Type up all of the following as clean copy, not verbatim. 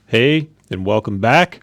Hey, and welcome back.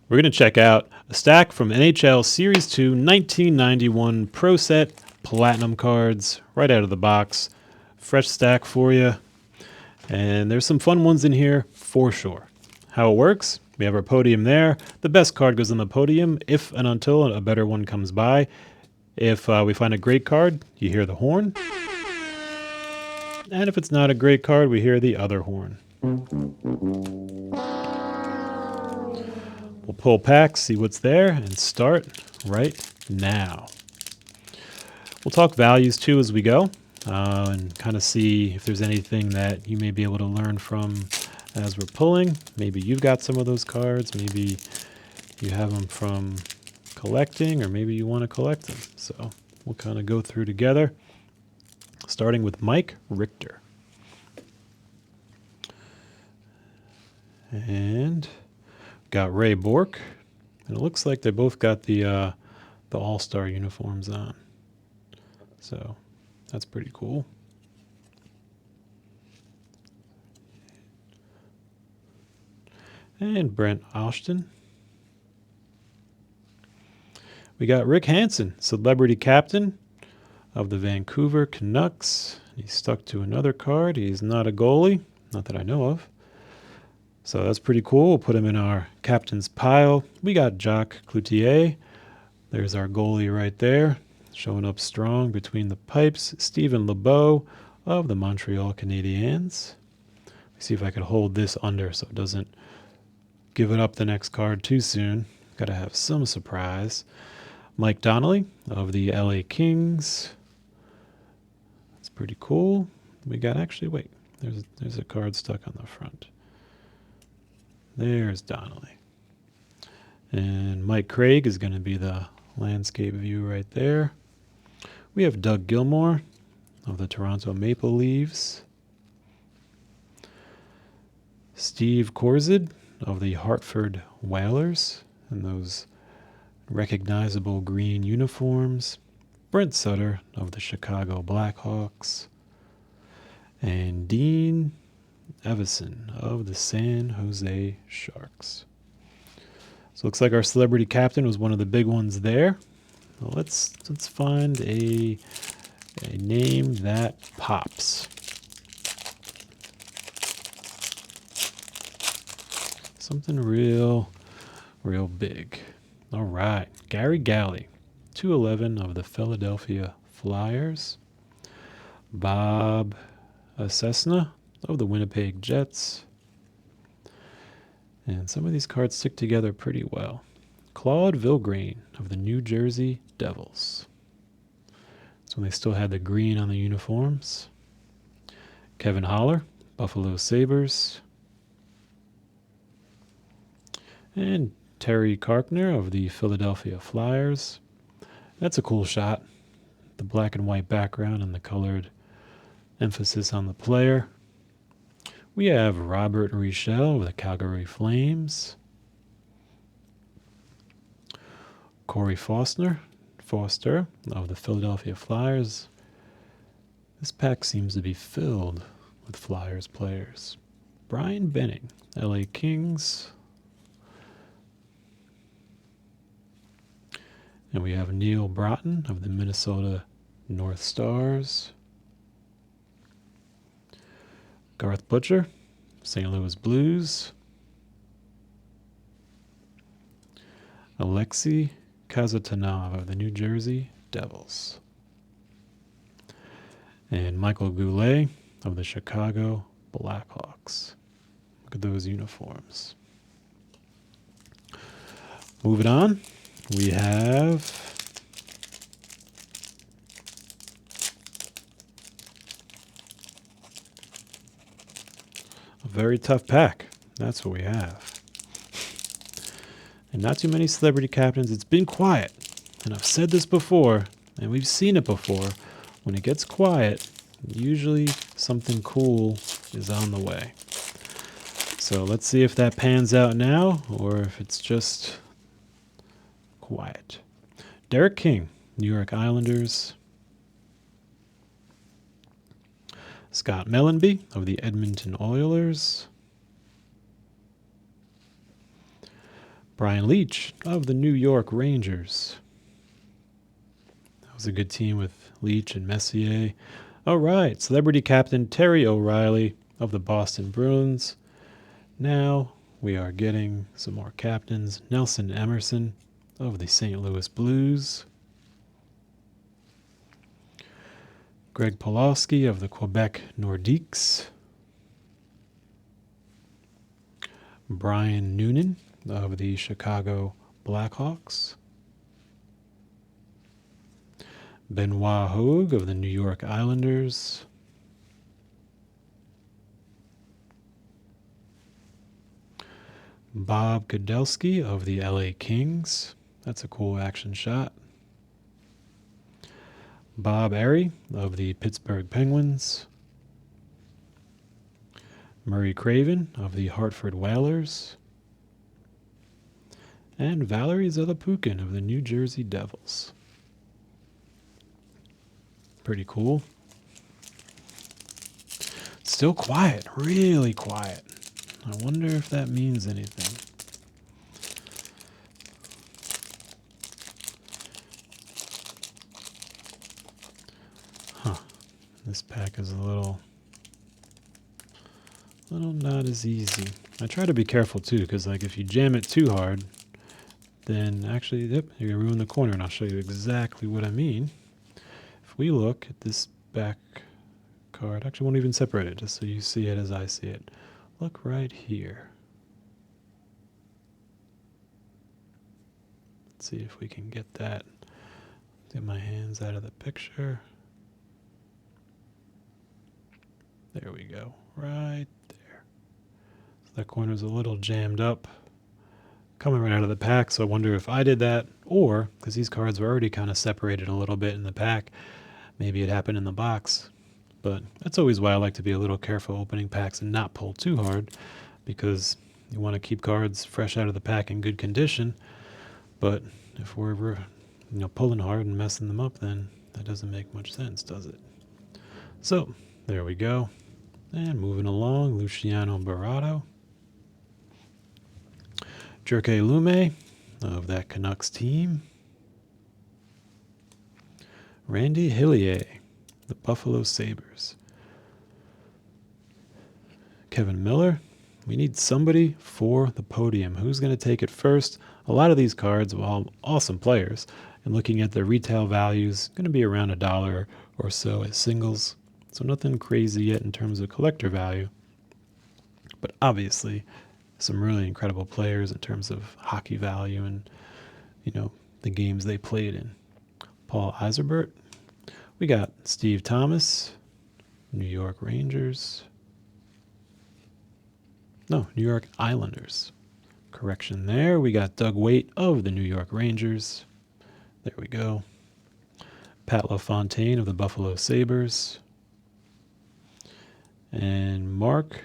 We're going to check out a stack from NHL Series 2 1991 Pro Set Platinum cards right out of the box. Fresh stack for you. And there's some fun ones in here for sure. How it works, we have our podium there. The best card goes on the podium if and until a better one comes by. If we find a great card, you hear the horn. And if it's not a great card, we hear the other horn. We'll pull packs, see what's there, and start right now. We'll talk values too as we go, and kind of see if there's anything that you may be able to learn from as we're pulling. Maybe you've got some of those cards, maybe you have them from collecting, or maybe you want to collect them. So we'll kind of go through together, starting with Mike Richter. And got Ray Bork, and it looks like they both got the All-Star uniforms on. So that's pretty cool. And Brent Austin. We got Rick Hansen, celebrity captain of the Vancouver Canucks. He's stuck to another card. He's not a goalie, not that I know of. So that's pretty cool. We'll put him in our captain's pile. We got Jacques Cloutier. There's our goalie right there, showing up strong between the pipes. Stephen LeBeau of the Montreal Canadiens. Let me see if I can hold this under so it doesn't give it up the next card too soon. Got to have some surprise. Mike Donnelly of the LA Kings. That's pretty cool. We got there's a card stuck on the front. There's Donnelly. And Mike Craig is going to be the landscape view right there. We have Doug Gilmour of the Toronto Maple Leafs. Steve Korzid of the Hartford Whalers and those recognizable green uniforms. Brent Sutter of the Chicago Blackhawks. And Dean Evison of the San Jose Sharks. So looks like our celebrity captain was one of the big ones there. Well, let's find a name that pops. Something real big. All right, Gary Galley, 211 of the Philadelphia Flyers. Bob Cessna of the Winnipeg Jets. And some of these cards stick together pretty well. Claude Vilgrain of the New Jersey Devils. That's when they still had the green on the uniforms. Kevin Holler, Buffalo Sabres. And Terry Karkner of the Philadelphia Flyers. That's a cool shot. The black and white background and the colored emphasis on the player. We have Robert Richel of the Calgary Flames. Corey Foster of the Philadelphia Flyers. This pack seems to be filled with Flyers players. Brian Benning, LA Kings. And we have Neil Broughton of the Minnesota North Stars. Garth Butcher, St. Louis Blues. Alexei Kazatanov of the New Jersey Devils. And Michael Goulet of the Chicago Blackhawks. Look at those uniforms. Moving on, we have a very tough pack. That's what we have. And not too many celebrity captains. It's been quiet. And I've said this before, and we've seen it before. When it gets quiet, usually something cool is on the way. So let's see if that pans out now, or if it's just quiet. Derek King, New York Islanders. Scott Mellenby of the Edmonton Oilers. Brian Leach of the New York Rangers. That was a good team with Leach and Messier. All right, celebrity captain Terry O'Reilly of the Boston Bruins. Now we are getting some more captains. Nelson Emerson of the St. Louis Blues. Greg Pawlowski of the Quebec Nordiques. Brian Noonan of the Chicago Blackhawks. Benoit Hogue of the New York Islanders. Bob Kudelski of the LA Kings. That's a cool action shot. Bob Airey of the Pittsburgh Penguins. Murray Craven of the Hartford Whalers. And Valerie Zelepukin of the New Jersey Devils. Pretty cool. Still quiet, really quiet. I wonder if that means anything. Huh. This pack is a little not as easy. I try to be careful too, because like if you jam it too hard, then actually, yep, you're gonna ruin the corner, and I'll show you exactly what I mean. If we look at this back card, actually won't even separate it, just so you see it as I see it. Look right here. Let's see if we can get that. Get my hands out of the picture. There we go, right there. So that corner's a little jammed up, coming right out of the pack, so I wonder if I did that, or, because these cards were already kind of separated a little bit in the pack, maybe it happened in the box. But that's always why I like to be a little careful opening packs and not pull too hard, because you want to keep cards fresh out of the pack in good condition. But if we're pulling hard and messing them up, then that doesn't make much sense, does it? So there we go. And moving along, Luciano Barato. Jerke Lume of that Canucks team. Randy Hillier, the Buffalo Sabres. Kevin Miller. We need somebody for the podium. Who's going to take it first? A lot of these cards, while awesome players, and looking at the retail values, going to be around $1 or so as singles. So nothing crazy yet in terms of collector value. But obviously, some really incredible players in terms of hockey value and, the games they played in. Paul Eiserbert. We got Steve Thomas, New York Rangers. No, New York Islanders. Correction there. We got Doug Waite of the New York Rangers. There we go. Pat LaFontaine of the Buffalo Sabres. And Mark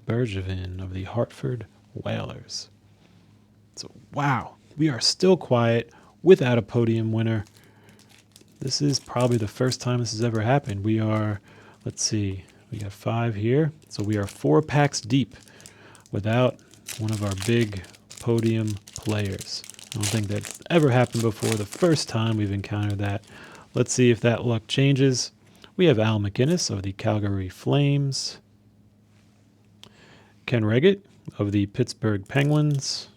Bergevin of the Hartford Whalers. So, wow, we are still quiet without a podium winner. This is probably the first time this has ever happened. We are, let's see, we got 5 here. So we are 4 packs deep without one of our big podium players. I don't think that's ever happened before. The first time we've encountered that. Let's see if that luck changes. We have Al McInnes of the Calgary Flames. Ken Reggett of the Pittsburgh Penguins.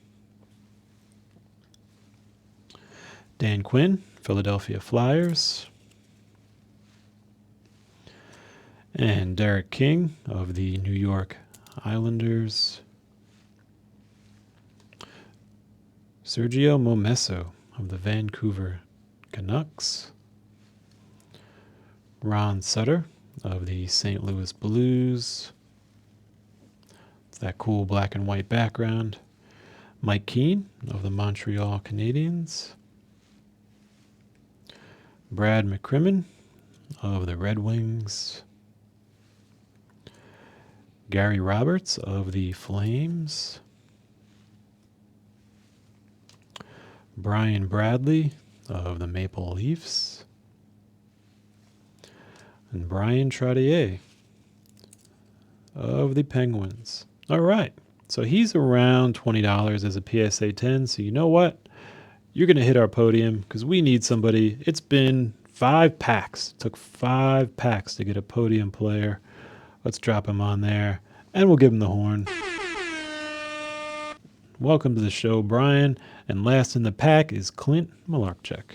Dan Quinn, Philadelphia Flyers. And Derek King of the New York Islanders. Sergio Momesso of the Vancouver Canucks. Ron Sutter of the St. Louis Blues. It's that cool black and white background. Mike Keane of the Montreal Canadiens. Brad McCrimmon of the Red Wings. Gary Roberts of the Flames. Brian Bradley of the Maple Leafs. And Brian Trottier of the Penguins. All right, So he's around $20 as a PSA 10. So you know what? You're going to hit our podium because we need somebody. It's been 5 packs. It took 5 packs to get a podium player. Let's drop him on there, and we'll give him the horn. Welcome to the show, Brian. And last in the pack is Clint Malarchuk.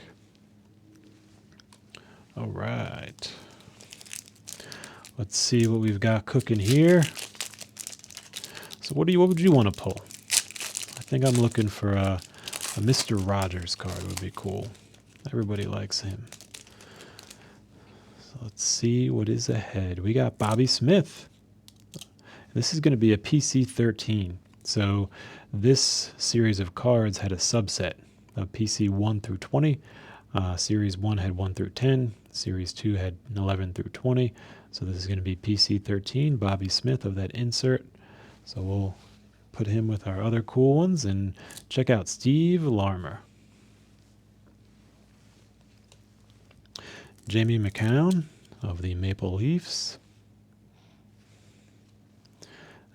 All right. Let's see what we've got cooking here. So what would you want to pull? I think I'm looking for a Mr. Rogers card would be cool. Everybody likes him. So let's see what is ahead. We got Bobby Smith. This is going to be a PC 13. So this series of cards had a subset of PC 1 through 20. Series 1 had 1 through 10. Series 2 had 11 through 20. So this is going to be PC 13, Bobby Smith of that insert. So we'll put him with our other cool ones and check out Steve Larmer. Jamie McCown of the Maple Leafs.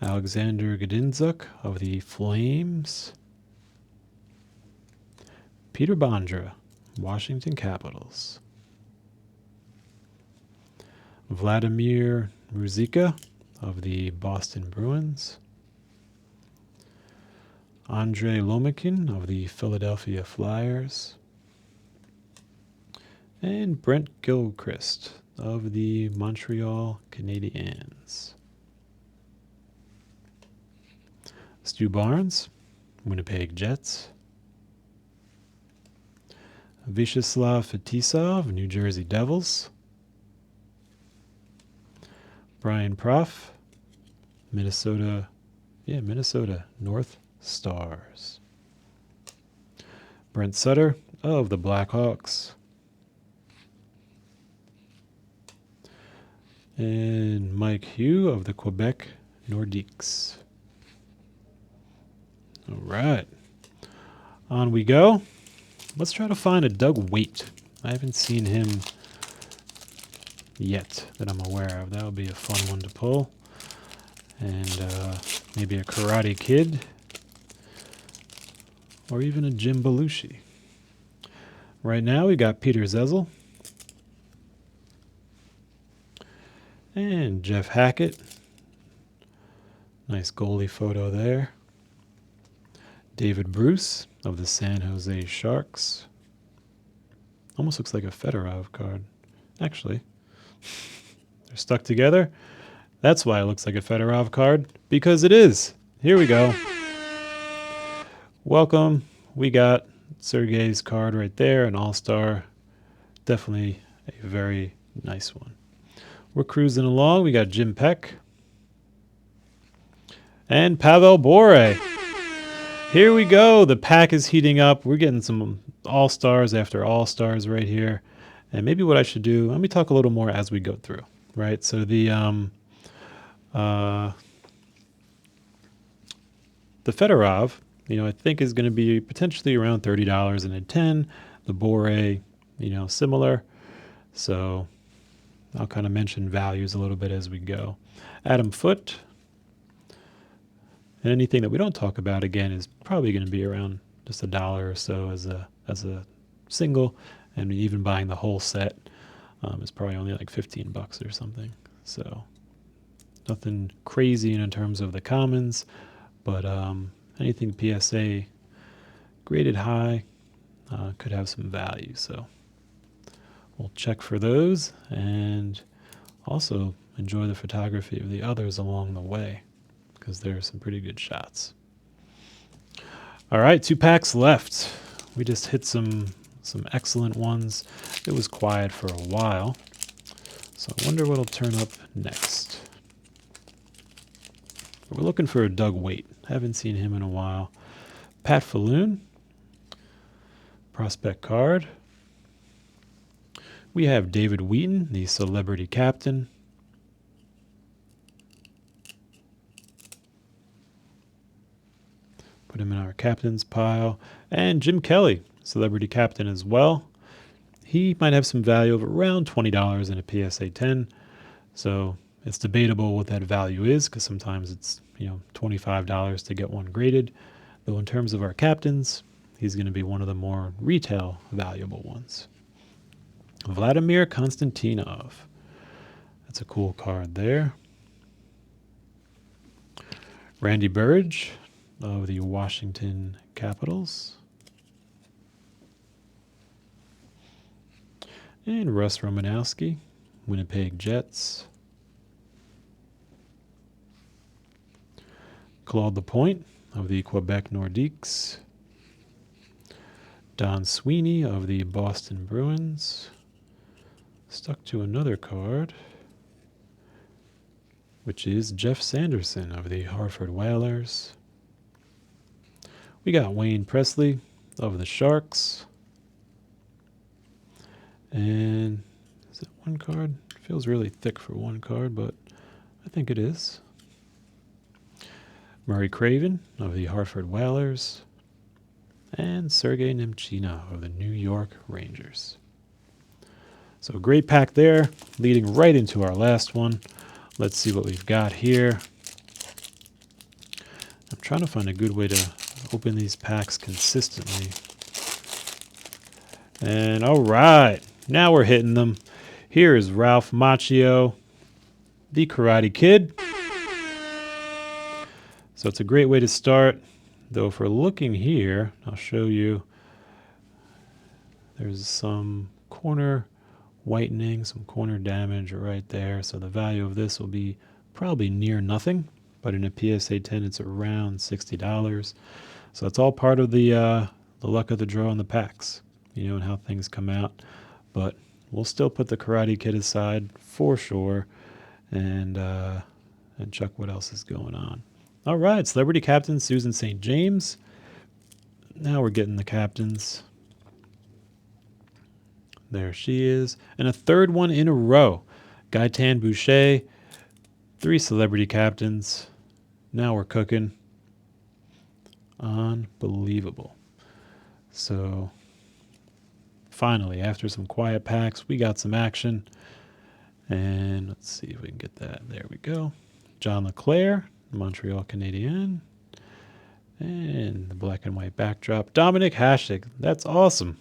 Alexander Gadinzuk of the Flames. Peter Bondra, Washington Capitals. Vladimir Ruzicka of the Boston Bruins. Andrei Lomakin of the Philadelphia Flyers. And Brent Gilchrist of the Montreal Canadiens. Stu Barnes, Winnipeg Jets. Vyacheslav Fetisov, New Jersey Devils. Brian Proff, Minnesota North Stars. Brent Sutter of the Blackhawks. And Mike Hugh of the Quebec Nordiques. All right. On we go. Let's try to find a Doug Waite. I haven't seen him yet that I'm aware of. That would be a fun one to pull. And maybe a Karate Kid. Or even a Jim Belushi. Right now we got Peter Zezel. And Jeff Hackett. Nice goalie photo there. David Bruce of the San Jose Sharks. Almost looks like a Federov card. Actually, they're stuck together. That's why it looks like a Fedorov card, because it is. Here we go. Welcome. We got Sergei's card right there, an all-star. Definitely a very nice one. We're cruising along. We got Jim Peck and Pavel Bure. Here we go. The pack is heating up. We're getting some all-stars after all-stars right here. And maybe what I should do, let me talk a little more as we go through, right? So the Fedorov, I think is going to be potentially around $30 in a 10. The Bure, similar. So I'll kind of mention values a little bit as we go. Adam Foote. And anything that we don't talk about, again, is probably going to be around just $1 or so as a single. And even buying the whole set is probably only like $15 or something. So nothing crazy in terms of the commons, but anything PSA graded high could have some value. So we'll check for those and also enjoy the photography of the others along the way, because there are some pretty good shots. All right, 2 packs left. We just hit some excellent ones. It was quiet for a while, so I wonder what'll turn up next. We're looking for a Doug Waite. Haven't seen him in a while. Pat Falloon, prospect card. We have David Wheaton, the celebrity captain. Put him in our captain's pile. And Jim Kelly, celebrity captain as well. He might have some value of around $20 in a PSA 10. So It's debatable what that value is because sometimes it's, $25 to get one graded. Though in terms of our captains, he's going to be one of the more retail valuable ones. Vladimir Konstantinov. That's a cool card there. Randy Burridge of the Washington Capitals. And Russ Romanowski, Winnipeg Jets. Claude Lapointe of the Quebec Nordiques. Don Sweeney of the Boston Bruins. Stuck to another card, which is Jeff Sanderson of the Hartford Whalers. We got Wayne Presley of the Sharks. And is it one card? It feels really thick for one card, but I think it is. Murray Craven of the Hartford Whalers. And Sergei Nemchina of the New York Rangers. So a great pack there, leading right into our last one. Let's see what we've got here. I'm trying to find a good way to open these packs consistently. And all right, now we're hitting them. Here is Ralph Macchio, the Karate Kid. So it's a great way to start. Though if we're looking here, I'll show you. There's some corner whitening, some corner damage right there. So the value of this will be probably near nothing. But in a PSA 10, it's around $60. So it's all part of the luck of the draw in the packs, and how things come out. But we'll still put the Karate Kid aside for sure, and check what else is going on. All right, Celebrity Captain Susan St. James. Now we're getting the captains. There she is. And a third one in a row. Gaetan Boucher. 3 celebrity captains. Now we're cooking. Unbelievable. So, finally, after some quiet packs, we got some action. And let's see if we can get that. There we go. John LeClair, Montreal Canadiens. And the black and white backdrop. Dominik Hasek. That's awesome.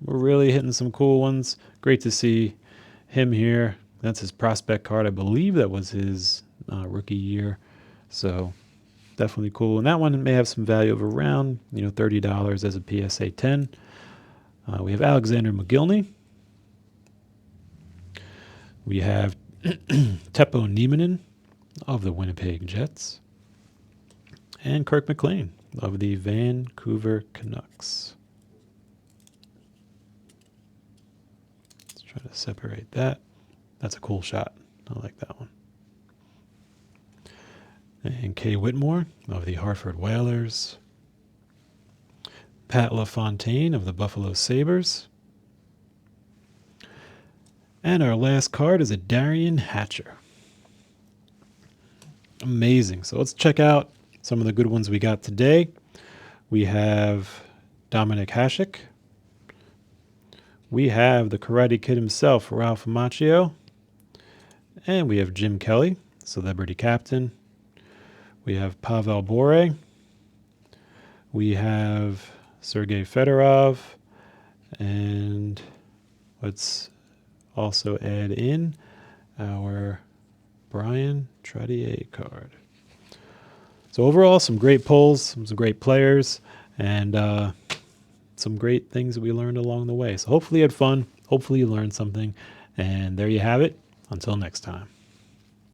We're really hitting some cool ones. Great to see him here. That's his prospect card. I believe that was his rookie year. So definitely cool. And that one may have some value of around $30 as a PSA 10. We have Alexander McGillney. We have Teppo Nieminen of the Winnipeg Jets. And Kirk McLean of the Vancouver Canucks. Try to separate that. That's a cool shot. I like that one. And Kay Whitmore of the Hartford Whalers. Pat LaFontaine of the Buffalo Sabres. And our last card is a Darian Hatcher. Amazing. So let's check out some of the good ones we got today. We have Dominik Hasek. We have the Karate Kid himself, Ralph Macchio. And we have Jim Kelly, celebrity captain. We have Pavel Bure. We have Sergei Federov. And let's also add in our Brian Trottier card. So overall, some great pulls, some great players, and some great things that we learned along the way. So hopefully you had fun. Hopefully you learned something. And there you have it. Until next time.